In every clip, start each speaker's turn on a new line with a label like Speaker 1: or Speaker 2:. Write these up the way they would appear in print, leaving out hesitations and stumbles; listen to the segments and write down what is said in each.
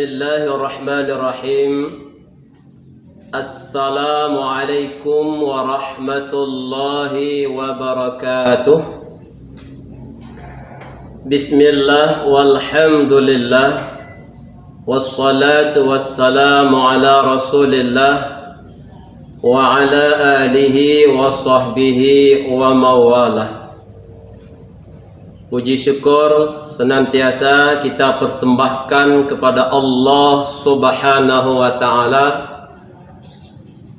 Speaker 1: Bismillahirrahmanirrahim. Assalamualaikum warahmatullahi wabarakatuh. Bismillah walhamdulillah, wassalatu wassalamu ala rasulillah wa ala alihi wa sahbihi wa mawalah. Puji syukur senantiasa kita persembahkan kepada Allah Subhanahu wa ta'ala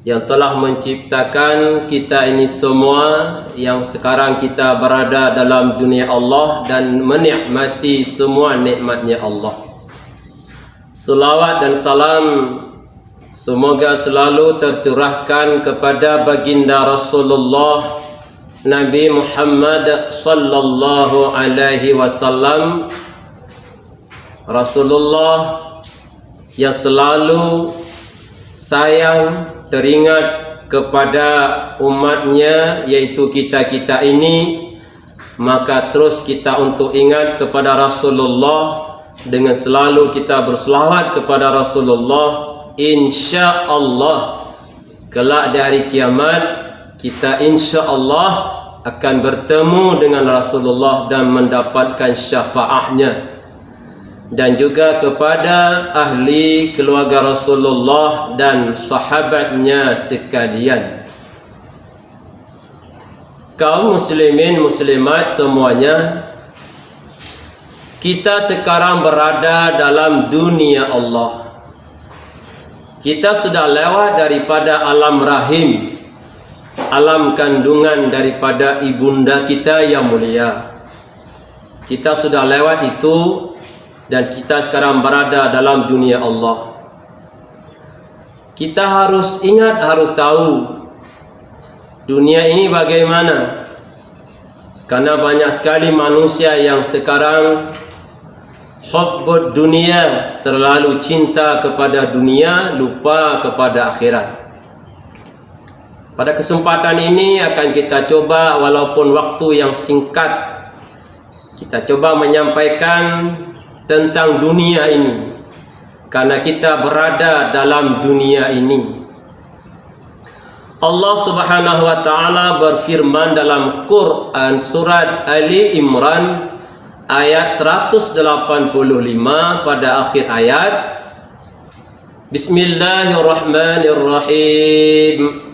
Speaker 1: yang telah menciptakan kita ini semua, yang sekarang kita berada dalam dunia Allah dan menikmati semua nikmatnya Allah. Selawat dan salam semoga selalu tercurahkan kepada baginda Rasulullah Nabi Muhammad sallallahu alaihi wasallam, Rasulullah yang selalu sayang, teringat kepada umatnya, yaitu kita-kita ini. Maka terus kita untuk ingat kepada Rasulullah dengan selalu kita berselawat kepada Rasulullah. Insya Allah kelak di hari kiamat kita insya Allah akan bertemu dengan Rasulullah dan mendapatkan syafaatnya, dan juga kepada ahli keluarga Rasulullah dan sahabatnya sekalian. Kaum muslimin muslimat semuanya, kita sekarang berada dalam dunia Allah. Kita sudah lewat daripada alam rahim, alam kandungan daripada ibunda kita yang mulia. Kita sudah lewat itu dan kita sekarang berada dalam dunia Allah. Kita harus ingat, harus tahu dunia ini bagaimana. Karena banyak sekali manusia yang sekarang hubbud dunia, terlalu cinta kepada dunia, lupa kepada akhirat. Pada kesempatan ini akan kita coba, walaupun waktu yang singkat, kita coba menyampaikan tentang dunia ini, karena kita berada dalam dunia ini. Allah Subhanahu wa ta'ala berfirman dalam Quran surat Ali Imran ayat 185 pada akhir ayat, Bismillahirrahmanirrahim.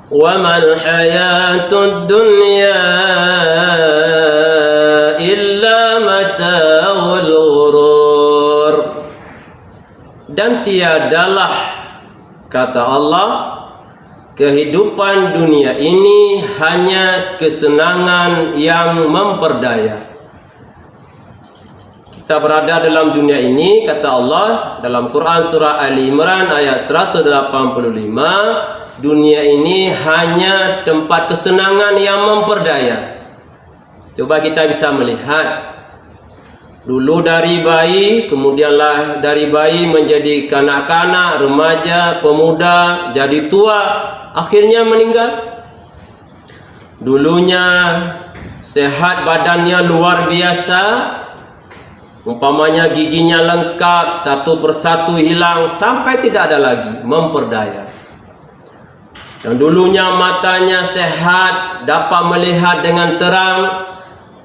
Speaker 1: وَمَا الْحَيَاةُ الدُّنْيَا إِلَّا مَتَاعُ الْغُرُورِ. Dan tiadalah, kata Allah, kehidupan dunia ini hanya kesenangan yang memperdaya. Kita berada dalam dunia ini, kata Allah dalam Quran surah Ali Imran ayat 185, dunia ini hanya tempat kesenangan yang memperdaya. Coba kita bisa melihat, dulu dari bayi, kemudianlah dari bayi menjadi kanak-kanak, remaja, pemuda, jadi tua, akhirnya meninggal. Dulunya sehat badannya luar biasa, umpamanya giginya lengkap, satu persatu hilang sampai tidak ada lagi, memperdaya. Yang dulunya matanya sehat, dapat melihat dengan terang,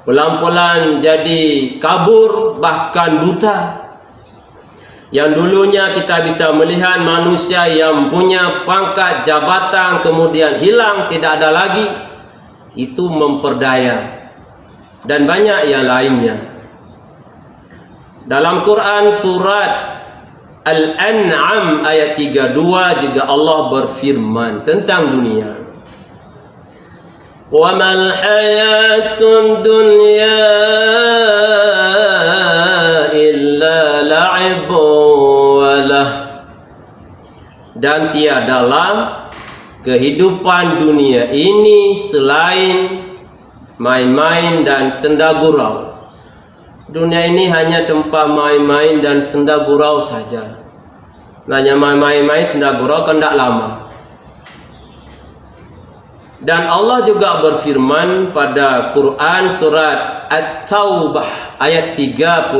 Speaker 1: pelan-pelan jadi kabur, bahkan buta. Yang dulunya kita bisa melihat manusia yang punya pangkat jabatan, kemudian hilang, tidak ada lagi, itu memperdaya. Dan banyak yang lainnya. Dalam Quran surat Al-An'am ayat 32 juga Allah berfirman tentang dunia. Wa mal hayatud dunya illa la'ibun walah. Dan tiadalah kehidupan dunia ini selain main-main dan senda gurau. Dunia ini hanya tempat main-main dan senda gurau saja. Hanya main-main, senda gurau kan tidak lama. Dan Allah juga berfirman pada Quran surat At-Taubah ayat 38.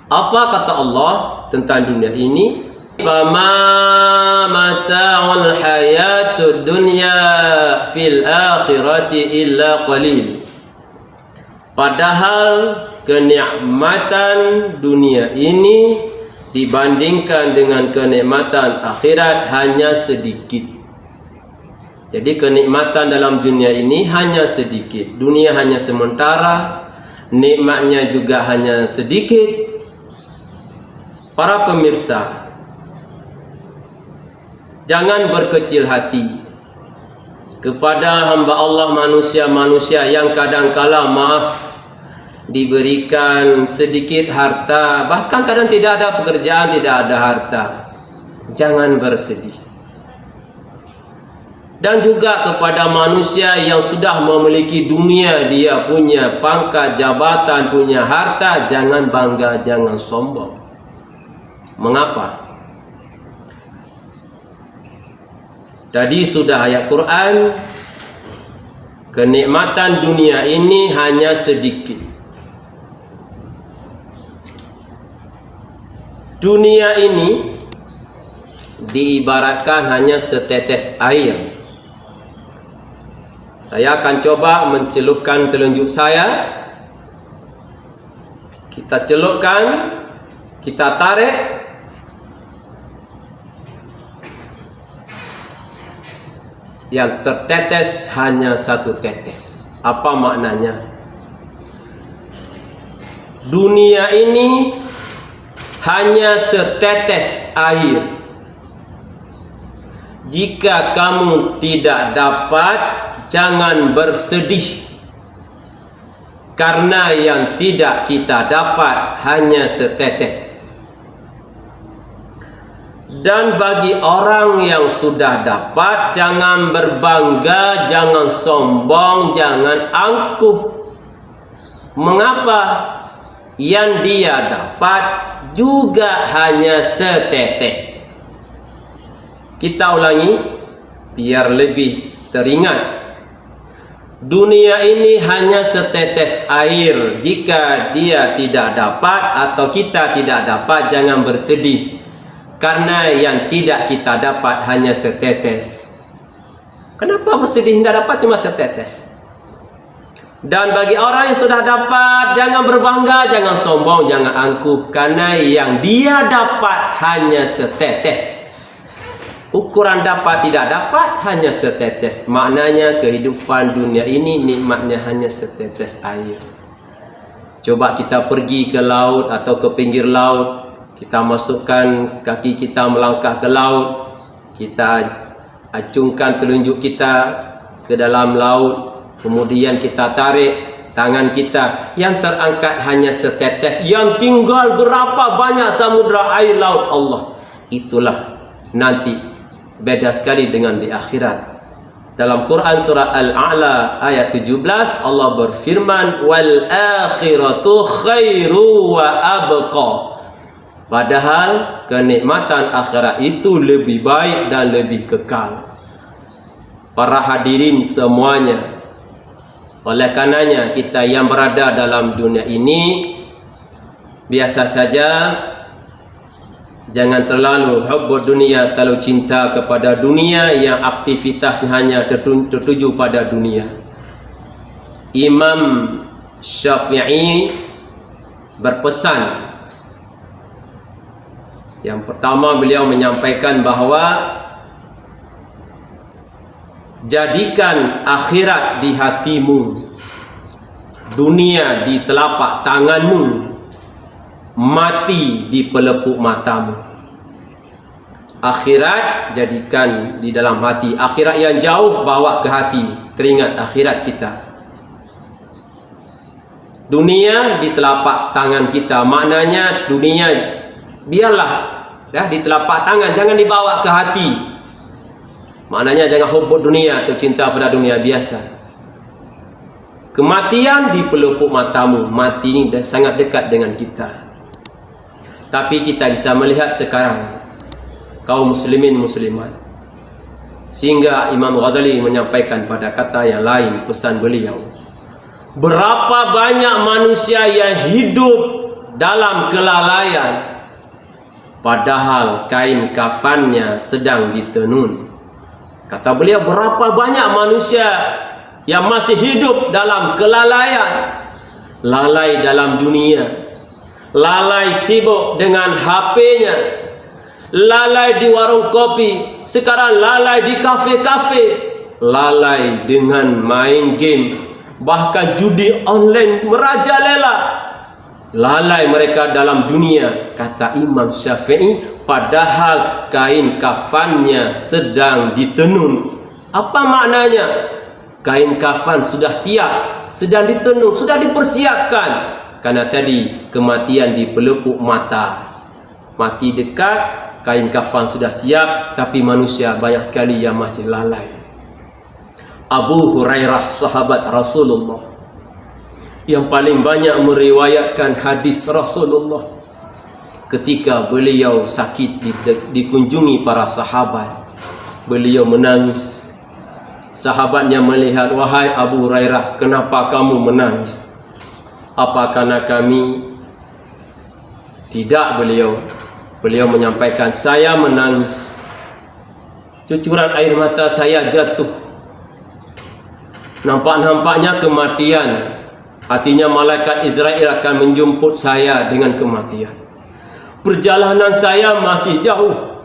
Speaker 1: Apa kata Allah tentang dunia ini? Fama mata'ul hayatud dunya fil akhirati illa qalil. Padahal kenikmatan dunia ini dibandingkan dengan kenikmatan akhirat hanya sedikit. Jadi kenikmatan dalam dunia ini hanya sedikit. Dunia hanya sementara, nikmatnya juga hanya sedikit. Para pemirsa, jangan berkecil hati kepada hamba Allah manusia-manusia yang kadang-kala maaf diberikan sedikit harta, bahkan kadang tidak ada pekerjaan, tidak ada harta. Jangan bersedih. Dan juga kepada manusia yang sudah memiliki dunia, dia punya pangkat, jabatan, punya harta, jangan bangga, jangan sombong. Mengapa? Tadi sudah ayat Quran, kenikmatan dunia ini hanya sedikit. Dunia ini diibaratkan hanya setetes air. Saya akan coba mencelupkan telunjuk saya. Kita celupkan, kita tarik. Yang tertetes hanya satu tetes. Apa maknanya? Dunia ini hanya setetes air. Jika kamu tidak dapat, jangan bersedih. Karena yang tidak kita dapat hanya setetes. Dan bagi orang yang sudah dapat, jangan berbangga, jangan sombong, jangan angkuh. Mengapa? Yang dia dapat juga hanya setetes. Kita ulangi biar lebih teringat. Dunia ini hanya setetes air. Jika dia tidak dapat atau kita tidak dapat, jangan bersedih. Karena yang tidak kita dapat hanya setetes. Kenapa bersedih tidak dapat cuma setetes? Dan bagi orang yang sudah dapat, jangan berbangga, jangan sombong, jangan angkuh. Karena yang dia dapat hanya setetes. Ukuran dapat tidak dapat hanya setetes. Maknanya kehidupan dunia ini nikmatnya hanya setetes air. Coba kita pergi ke laut atau ke pinggir laut. Kita masukkan kaki kita melangkah ke laut. Kita acungkan telunjuk kita ke dalam laut. Kemudian kita tarik tangan kita. Yang terangkat hanya setetes. Yang tinggal berapa banyak samudra air laut Allah. Itulah nanti beda sekali dengan di akhirat. Dalam Quran surah Al-A'la ayat 17 Allah berfirman, wal akhiratu khairu wa abqa. Padahal kenikmatan akhirat itu lebih baik dan lebih kekal. Para hadirin semuanya, oleh karenanya kita yang berada dalam dunia ini biasa saja, jangan terlalu hubbud dunia, terlalu cinta kepada dunia yang aktivitasnya hanya tertuju pada dunia. Imam Syafi'i berpesan. Yang pertama beliau menyampaikan bahawa jadikan akhirat di hatimu, dunia di telapak tanganmu, mati di pelepuk matamu. Akhirat jadikan di dalam hati. Akhirat yang jauh bawa ke hati. Teringat akhirat kita. Dunia di telapak tangan kita. Maknanya dunia biarlah di telapak tangan, jangan dibawa ke hati. Maknanya jangan hubbud dunia, tercinta pada dunia biasa. Kematian di pelupuk matamu. Mati ini sangat dekat dengan kita. Tapi kita bisa melihat sekarang kaum muslimin muslimat, sehingga Imam Ghazali menyampaikan pada kata yang lain pesan beliau, berapa banyak manusia yang hidup dalam kelalaian, padahal kain kafannya sedang ditenun. Kata beliau, berapa banyak manusia yang masih hidup dalam kelalaian, lalai dalam dunia, lalai sibuk dengan HP-nya, lalai di warung kopi, sekarang lalai di kafe-kafe, lalai dengan main game, bahkan judi online merajalela. Lalai mereka dalam dunia, kata Imam Syafi'i, padahal kain kafannya sedang ditenun. Apa maknanya? Kain kafan sudah siap, sedang ditenun, sudah dipersiapkan. Karena tadi kematian di pelupuk mata, mati dekat, kain kafan sudah siap, tapi manusia banyak sekali yang masih lalai. Abu Hurairah, sahabat Rasulullah, yang paling banyak meriwayatkan hadis Rasulullah, ketika beliau sakit dikunjungi para sahabat, beliau menangis. Sahabatnya melihat, wahai Abu Hurairah, kenapa kamu menangis? Apa karena kami? Tidak, beliau menyampaikan, saya menangis, cucuran air mata saya jatuh. Nampak-nampaknya kematian, artinya malaikat Israel akan menjemput saya dengan kematian. Perjalanan saya masih jauh,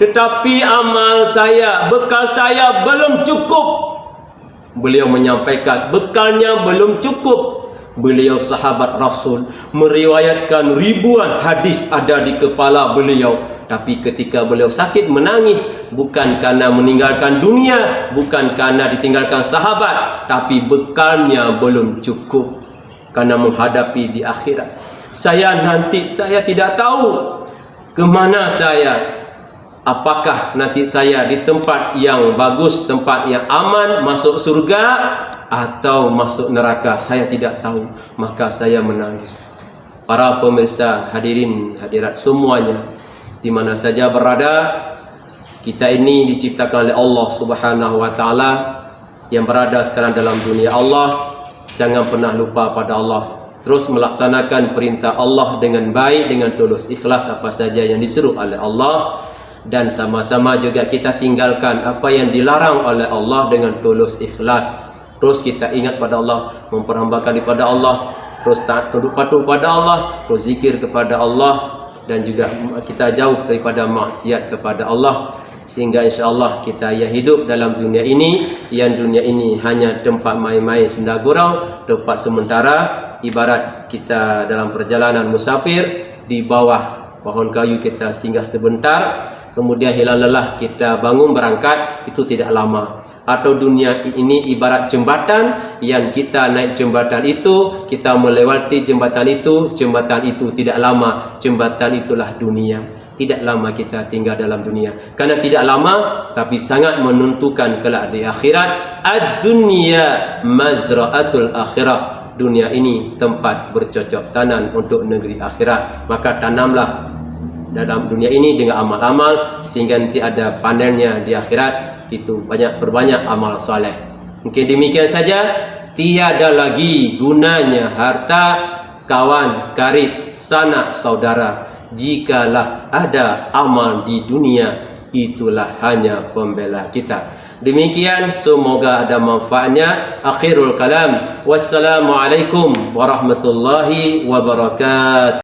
Speaker 1: tetapi amal saya, bekal saya belum cukup. Beliau menyampaikan bekalnya belum cukup. Beliau sahabat Rasul, meriwayatkan ribuan hadis ada di kepala beliau. Tapi ketika beliau sakit menangis, bukan karena meninggalkan dunia, bukan karena ditinggalkan sahabat, tapi bekalnya belum cukup karena menghadapi di akhirat. Saya tidak tahu kemana saya. Apakah nanti saya di tempat yang bagus, tempat yang aman, masuk surga atau masuk neraka? Saya tidak tahu, maka saya menangis. Para pemirsa, hadirin hadirat semuanya, di mana saja berada, kita ini diciptakan oleh Allah Subhanahu wa taala. Yang berada sekarang dalam dunia Allah, jangan pernah lupa pada Allah. Terus melaksanakan perintah Allah dengan baik, dengan tulus, ikhlas apa saja yang disuruh oleh Allah. Dan sama-sama juga kita tinggalkan apa yang dilarang oleh Allah dengan tulus, ikhlas. Terus kita ingat pada Allah, memperhambakan kepada Allah, terus tunduk patuh pada Allah, terus zikir kepada Allah, dan juga kita jauh daripada maksiat kepada Allah, sehingga insyaAllah kita ya hidup dalam dunia ini, yang dunia ini hanya tempat main-main senda gurau, tempat sementara, ibarat kita dalam perjalanan musafir, di bawah pohon kayu kita singgah sebentar, kemudian hilang lelah, kita bangun berangkat, itu tidak lama. Atau dunia ini ibarat jembatan, yang kita naik jembatan itu, kita melewati jembatan itu tidak lama. Jembatan itulah dunia. Tidak lama kita tinggal dalam dunia. Karena tidak lama, tapi sangat menentukan kelak di akhirat. Ad-dunya mazra'atul akhirah. Dunia ini tempat bercocok tanam untuk negeri akhirat. Maka tanamlah dalam dunia ini dengan amal-amal, sehingga nanti ada panennya di akhirat. Itu berbanyak amal saleh. Mungkin demikian saja. Tiada lagi gunanya harta, kawan, karib, sanak, saudara, jikalah ada amal di dunia, itulah hanya pembela kita. Demikian, semoga ada manfaatnya. Akhirul kalam, wassalamualaikum warahmatullahi wabarakatuh.